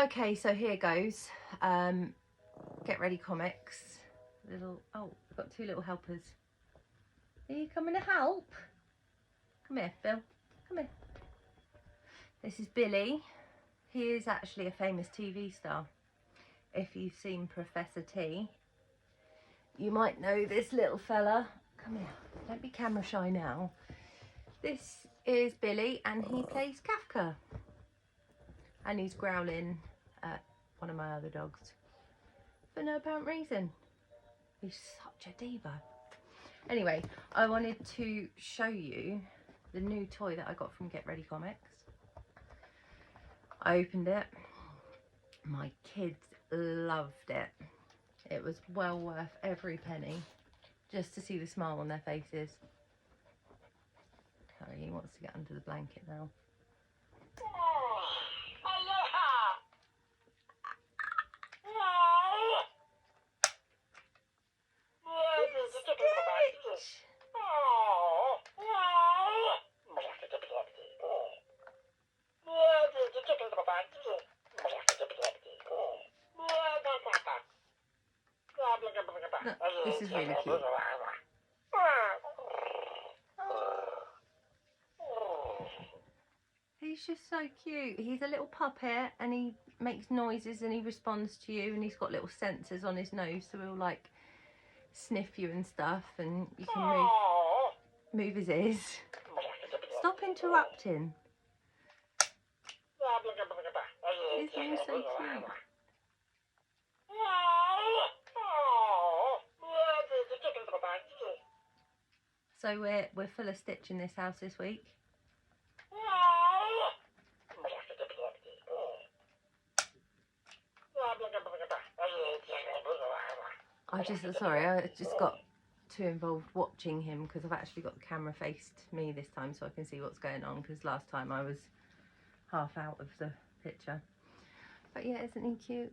Okay, so here goes. Get Ready Comics. Oh, got two little helpers. Are you coming to help? Come here, Bill. Come here. This is Billy. He is actually a famous TV star. If you've seen Professor T, you might know this little fella. Come here. Don't be camera shy now. This is Billy and he plays Kafka. And he's growling at one of my other dogs for no apparent reason. He's such a diva. Anyway, I wanted to show you the new toy that I got from Get Ready Comics. I opened it. My kids loved it. It was well worth every penny just to see the smile on their faces. Sorry, he wants to get under the blanket now. This is really cute. He's just so cute. He's a little puppet and he makes noises and he responds to you, and he's got little sensors on his nose, so he'll like sniff you and stuff, and you can move his ears. Stop interrupting. He's being so cute. So we're full of Stitch in this house this week. I just got too involved watching him because I've actually got the camera faced me this time so I can see what's going on, because last time I was half out of the picture. But yeah, isn't he cute?